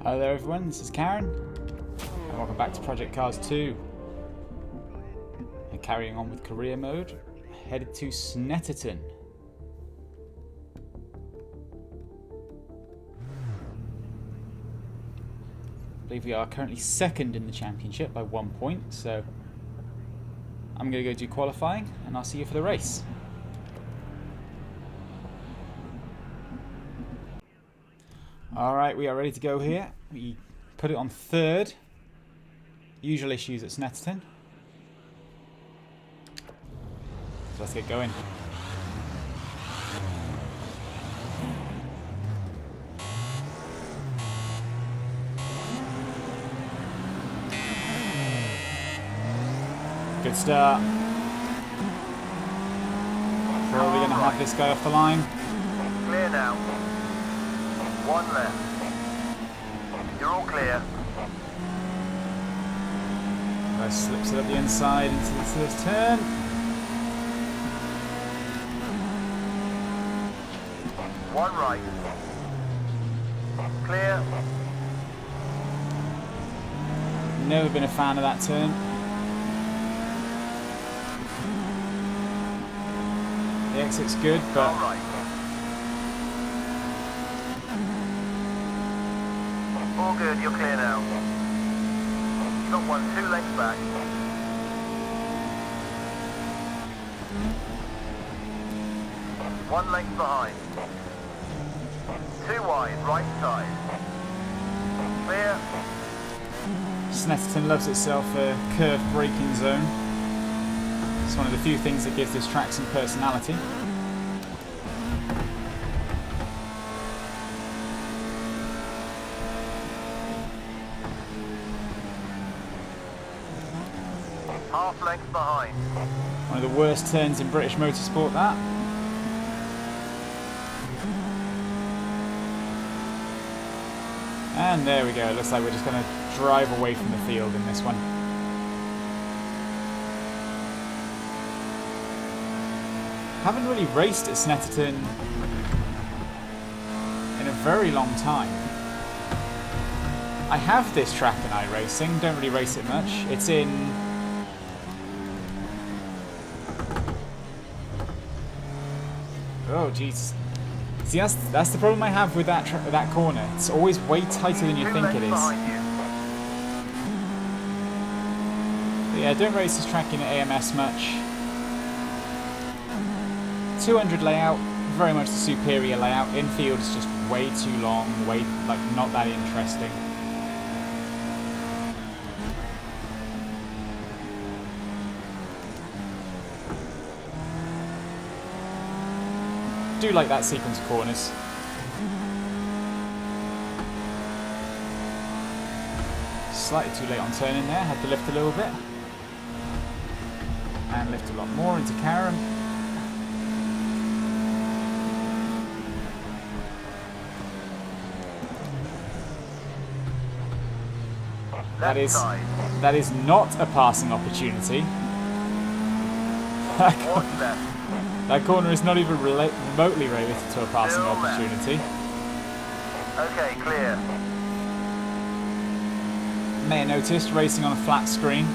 Hello there everyone, this is Karen, and welcome back to Project Cars 2. And carrying on with career mode, headed to Snetterton. I believe we are currently second in the championship by 1 point, so I'm going to go do qualifying and I'll see you for the race. Alright, we are ready to go here. We put it on third. Usual issues at Snetterton. So let's get going. Good start. Probably going to have this guy off the line. Clear now. One left. You're all clear. Guy slips it up the inside into the first turn. One right. Clear. Never been a fan of that turn. The exit's good, but All right. All good, you're clear now. You've got one 2 lengths back. One length behind. 2 wide, right side. Clear. Snetterton loves itself a curved braking zone. It's one of the few things that gives this track some personality. Half length behind. One of the worst turns in British motorsport, that. And there we go. It looks like we're just going to drive away from the field in this one. Haven't really raced at Snetterton in a very long time. I have this track in iRacing, don't really race it much. It's in... Oh, jeez. See, that's the problem I have with that corner. It's always way tighter than you 2 think it lengths is. behind you. But yeah, don't race this track in AMS much. 200 layout, very much the superior layout. Infield is just way too long, not that interesting. Do like that sequence of corners. Slightly too late on turning there, had to lift a little bit. And lift a lot more into Karen. That is not a passing opportunity. One left. That corner is not even remotely related to a passing Still left. opportunity. Okay, clear. May have noticed racing on a flat screen.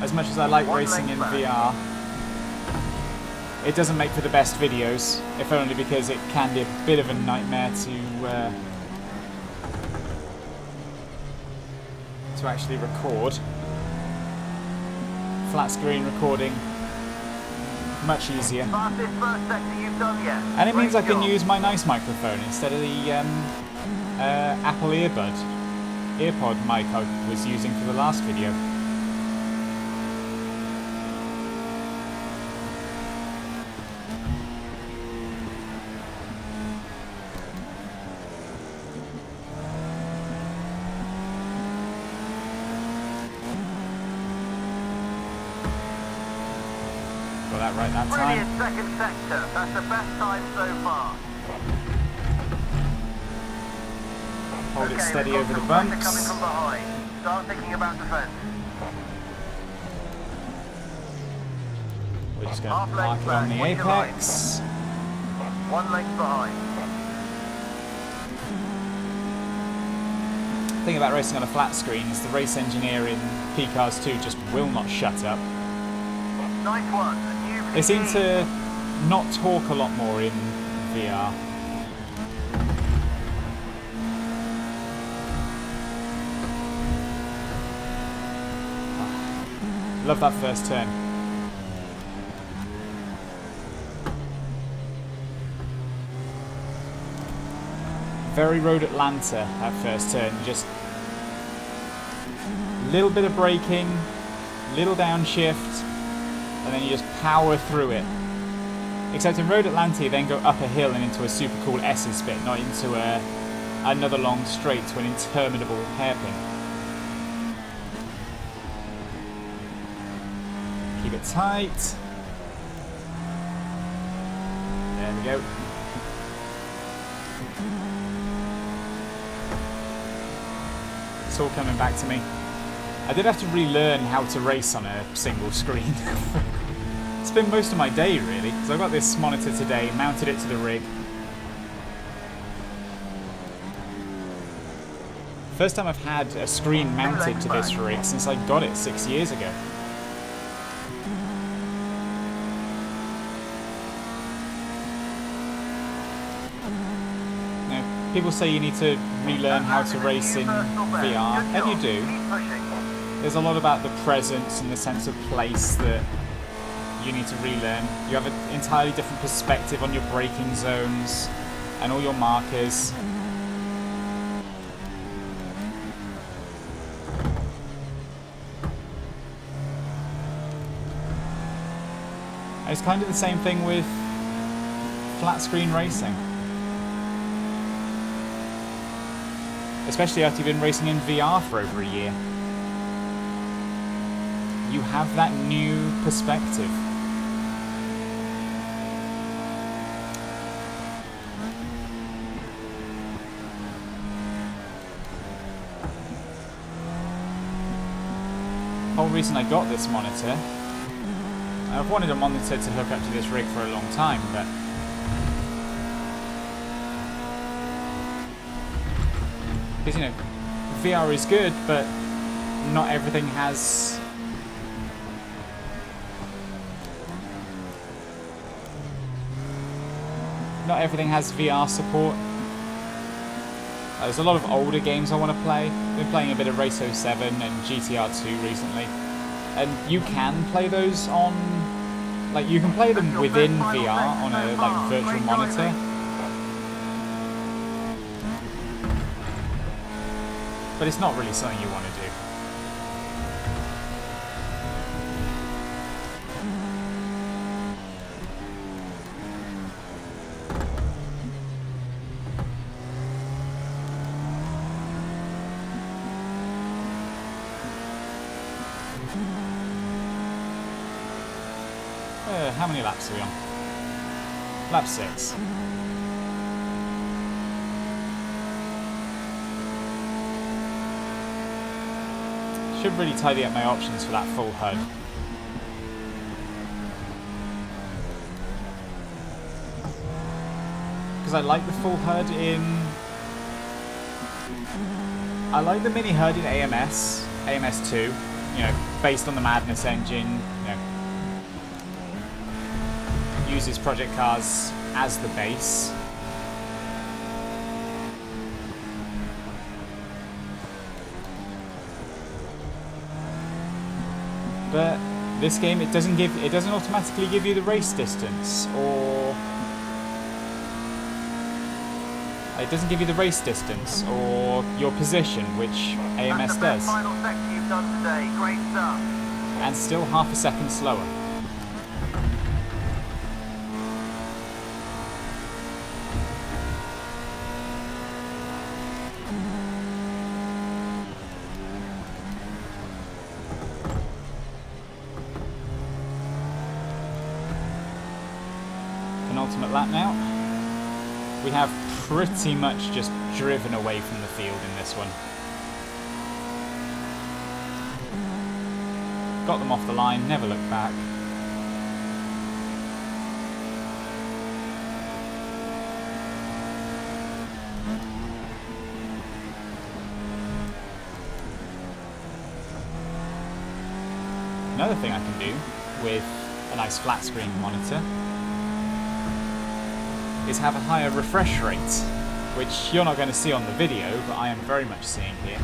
As much as I like One racing in length back. VR, it doesn't make for the best videos, if only because it can be a bit of a nightmare to actually record. Flat screen recording, much easier. Fastest first sector you've done yet. And it means I Great can job. use my nice microphone instead of the Apple earpod mic I was using for the last video. Got that right that Brilliant time. second sector. That's the best time so far. Hold it steady we've got over the some pressure coming bumps. from behind. Start thinking about defence. We're just going Half to length mark it on back, the watch your line. apex. 1 length behind. The thing about racing on a flat screen is the race engineer in P-Cars 2 just will not shut up. Nice one. New They seem PE. to not talk a lot more in VR. Love that first turn. Very Road Atlanta, that first turn. Just a little bit of braking, little downshift, and then you just power through it. Except in Road Atlanta, you then go up a hill and into a super cool S's bit, not into another long straight to an interminable hairpin. Keep it tight. There we go. It's all coming back to me. I did have to relearn how to race on a single screen. It's been most of my day, really, because I've got this monitor today, mounted it to the rig. First time I've had a screen mounted to this rig since I got it 6 years ago. Now, people say you need to relearn how to race in VR, and you do. There's a lot about the presence and the sense of place that you need to relearn. You have an entirely different perspective on your braking zones and all your markers. And it's kind of the same thing with flat screen racing. Especially after you've been racing in VR for over a year. You have that new perspective. The whole reason I got this monitor, I've wanted a monitor to hook up to this rig for a long time, but because, you know, VR is good, but not everything has VR support. There's a lot of older games I want to play. I've been playing a bit of Race 07 and GTR 2 recently. And you can play those on, like, you can play them within VR on a, like, virtual monitor. But it's not really something you want to do. How many laps are we on? Lap 6. Should really tidy up my options for that full HUD. Because I like the full HUD in... I like the mini HUD in AMS 2, you know, based on the Madness engine, you know, uses Project Cars as the base. But this game, it doesn't automatically give you the race distance, or your position, which AMS does. Final sector you've done today. Great stuff. And still half a second slower. Penultimate lap now. We have pretty much just driven away from the field in this one. Got them off the line, never looked back. Another thing I can do with a nice flat screen monitor is have a higher refresh rate, which you're not going to see on the video, but I am very much seeing here.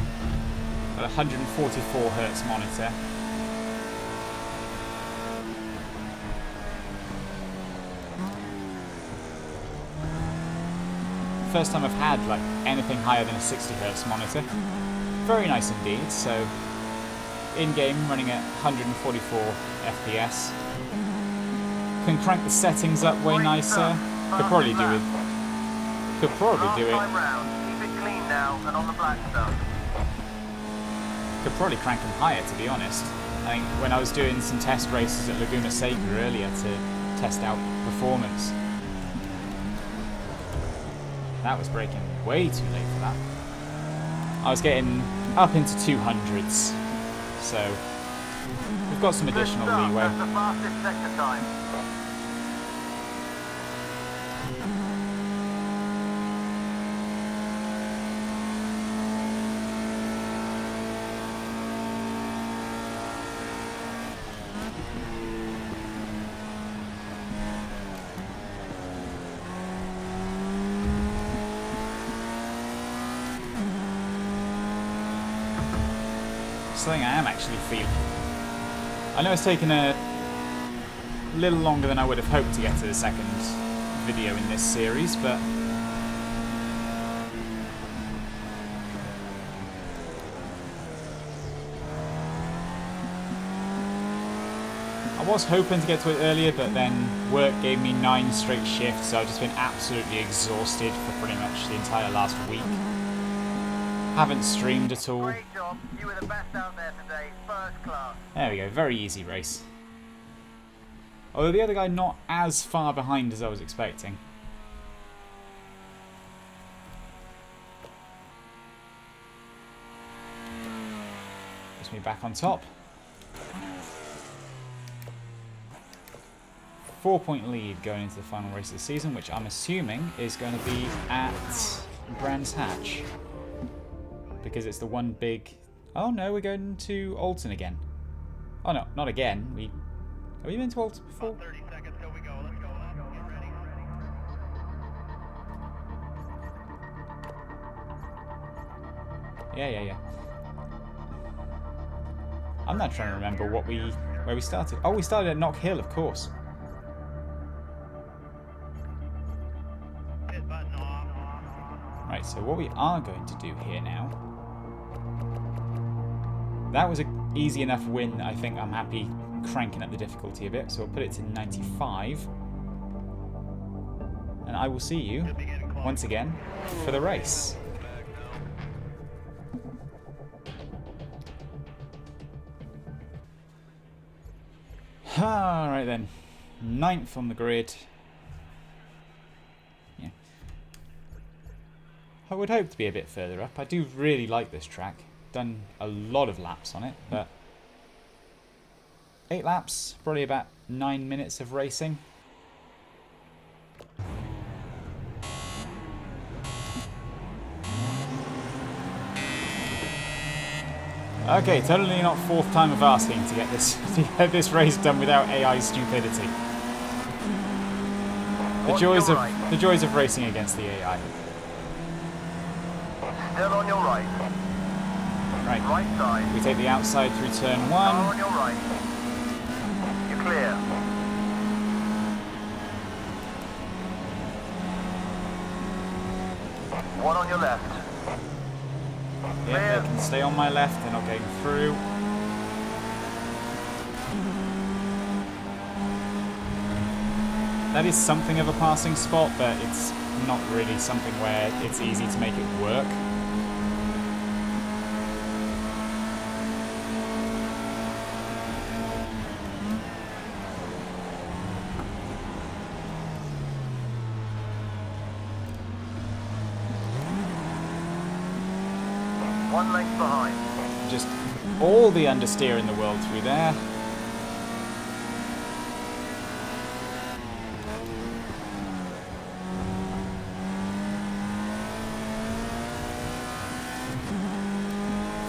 Got a 144 Hz monitor. First time I've had like anything higher than a 60 Hz monitor. Very nice indeed. So in game running at 144 FPS. Can crank the settings up way nicer. Could probably do it. Could probably do it. Keep it clean now and on the black stuff. Could probably crank them higher, to be honest. I think when I was doing some test races at Laguna Seca earlier to test out performance, that was braking way too late for that. I was getting up into 200s, so we've got some additional leeway. That's the fastest sector time. Something I am actually feeling. I know it's taken a little longer than I would have hoped to get to the second video in this series, but I was hoping to get to it earlier, but then work gave me 9 straight shifts, so I've just been absolutely exhausted for pretty much the entire last week. Haven't streamed at all. Great job. You were the best out there today. First class. There we go, very easy race. Although the other guy not as far behind as I was expecting. Puts me back on top. 4-point lead going into the final race of the season, which I'm assuming is going to be at Brands Hatch. Because it's the one big... Oh no, we're going to Oulton again. Oh no, not again. Have we been to Oulton before? 30 seconds till we go. Let's go. Get ready. Yeah. I'm not trying to remember where we started. Oh, we started at Knock Hill, of course. Hit button off. Right, so what we are going to do here now... That was an easy enough win. I think I'm happy cranking up the difficulty a bit. So we'll put it to 95. And I will see you, once again, for the race. Alright then. 9th on the grid. Yeah. I would hope to be a bit further up. I do really like this track. Done a lot of laps on it, but 8 laps, probably about 9 minutes of racing. Okay, totally not 4th time of asking to get this race done without AI stupidity. The joys of racing against the AI. Still on your right. Right. Right side. We take the outside through turn 1. Car on your right. You're clear. One on your left. Yeah, they can stay on my left, they're not getting through. That is something of a passing spot, but it's not really something where it's easy to make it work. One length behind. Just all the understeer in the world through there.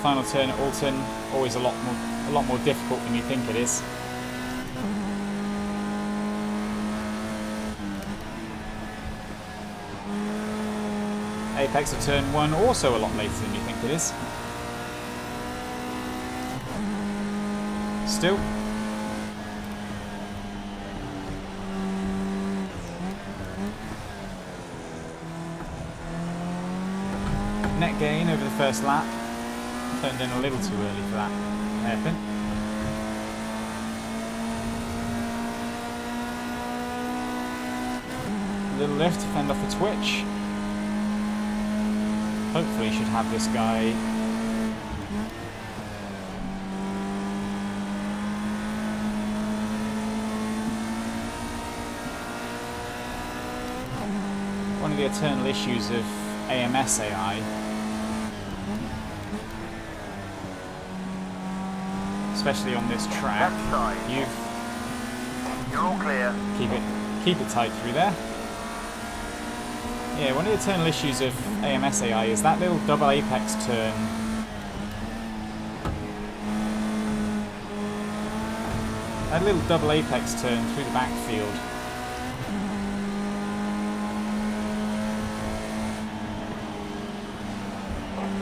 Final turn at Oulton, always a a lot more difficult than you think it is. Apex of turn 1 also a lot later than you think it is. Still. Net gain over the first lap. Turned in a little too early for that hairpin. Little lift to fend off the twitch. Hopefully should have this guy one of the eternal issues of AMS AI, especially on this track. You're all clear. Keep it tight through there. Yeah, one of the eternal issues of AMS AI is that little double apex turn. That little double apex turn through the backfield.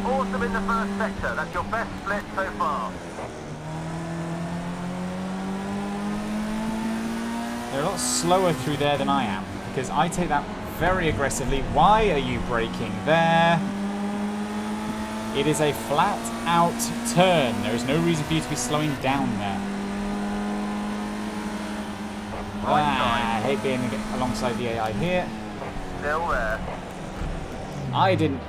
Awesome in the first sector. That's your best split so far. They're a lot slower through there than I am, because I take that very aggressively. Why are you braking there? It is a flat out turn. There is no reason for you to be slowing down there. I hate being alongside the AI here. Still there. I didn't.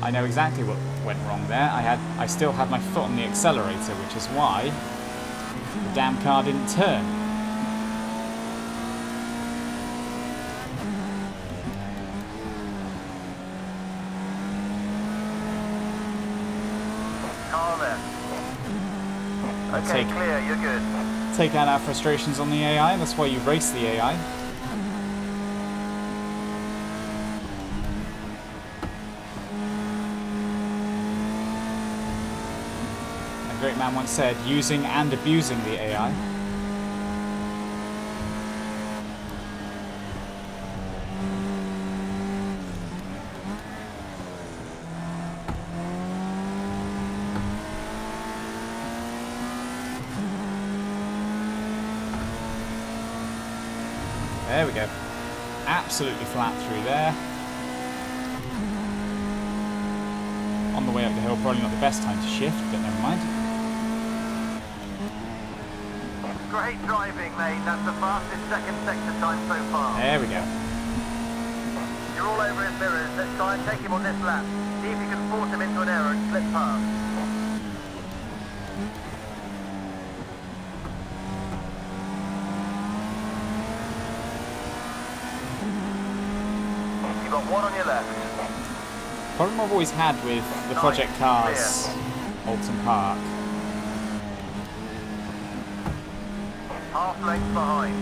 I know exactly what went wrong there. I still had my foot on the accelerator, which is why the damn car didn't turn. Car left. Okay, clear, you're good. Take out our frustrations on the AI, that's why you race the AI. A great man once said, using and abusing the AI. There we go. Absolutely flat through there. On the way up the hill, probably not the best time to shift, but never mind. Great driving, mate. That's the fastest second sector time so far. There we go. You're all over his mirrors. Let's try and take him on this lap. See if you can force him into an error and slip past. You've got one on your left. Problem I've always had with the project cars, Oulton Park, half length behind,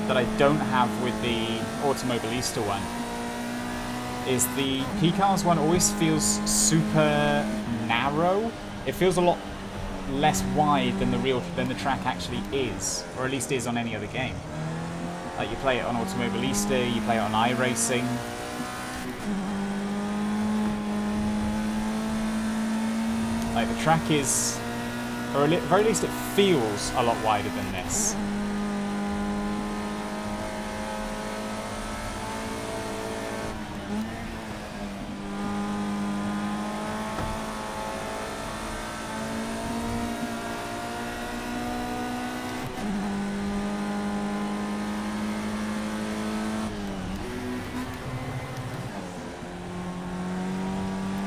that I don't have with the Automobilista one, is the P-Cars one always feels super narrow. It feels a lot less wide than the track actually is, or at least is on any other game. Like you play it on Automobilista, you play it on iRacing. Like the track is, or at very least it feels a lot wider than this.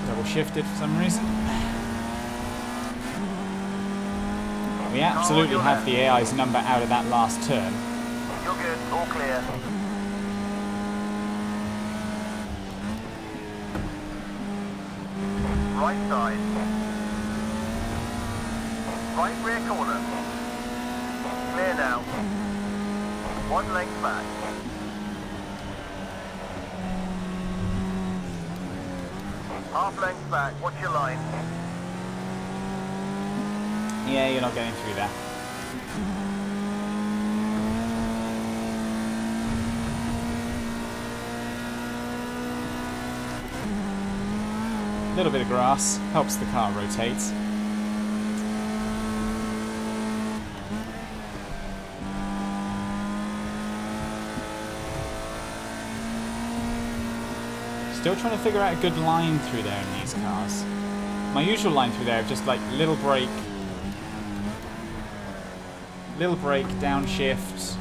Double shifted for some reason. We absolutely have the AI's number out of that last turn. You're good, all clear. Right side. Right rear corner. Clear now. One length back. Half length back, watch your line. Yeah, you're not getting through there. A little bit of grass helps the car rotate. Still trying to figure out a good line through there in these cars. My usual line through there is just like little brake, downshift,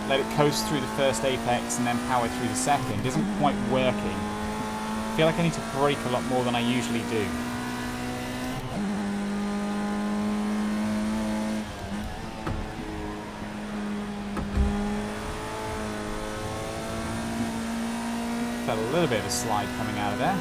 let it coast through the first apex and then power through the second. Isn't quite working. I feel like I need to brake a lot more than I usually do. Felt a little bit of a slide coming out of there.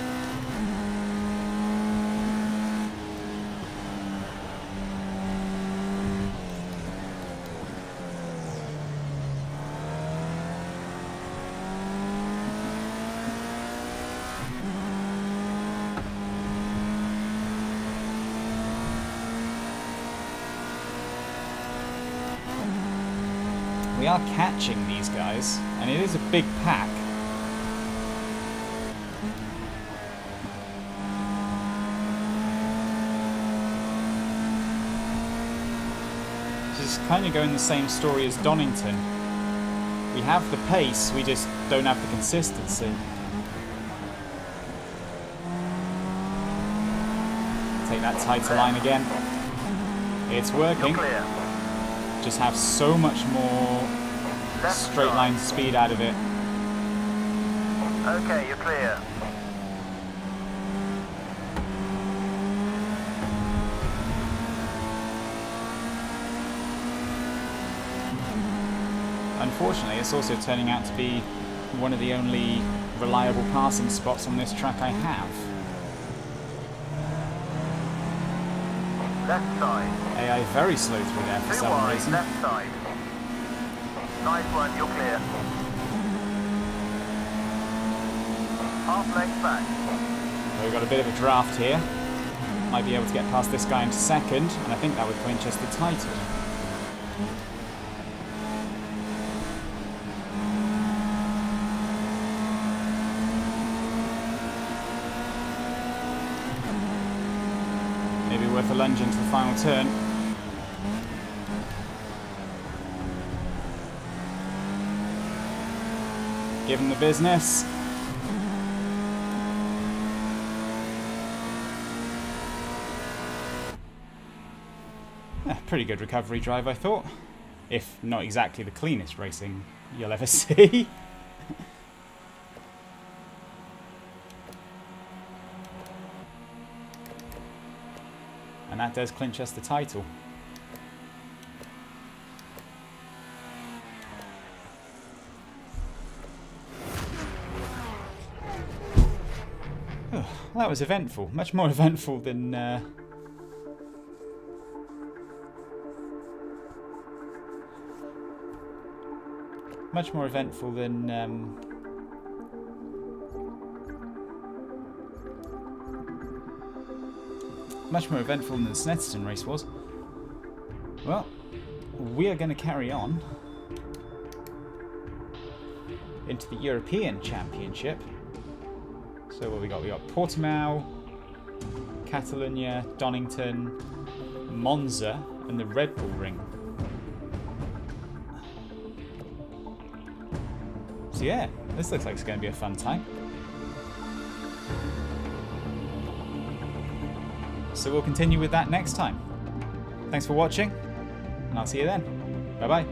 We are catching these guys, and it is a big pack. This is kind of going the same story as Donington. We have the pace, we just don't have the consistency. Take that tighter line again. It's working. Just have so much more straight line speed out of it. Okay, you're clear. Unfortunately, it's also turning out to be one of the only reliable passing spots on this track I have. Left side. AI very slow through there for some reason. Left side. Nice one, you're clear. Half length back. So we've got a bit of a draft here. Might be able to get past this guy into second, and I think that would clinch us the title. Maybe worth a lunge into the final turn. Give him the business. Pretty good recovery drive, I thought. If not exactly the cleanest racing you'll ever see. And that does clinch us the title. Oh, well, that was eventful. Much more eventful than... much more eventful than... much more eventful than the Snetterton race was. Well, we are going to carry on into the European Championship. So what we got? We got Portimao, Catalonia, Donington, Monza, and the Red Bull Ring. So yeah, this looks like it's going to be a fun time. So we'll continue with that next time. Thanks for watching, and I'll see you then. Bye bye.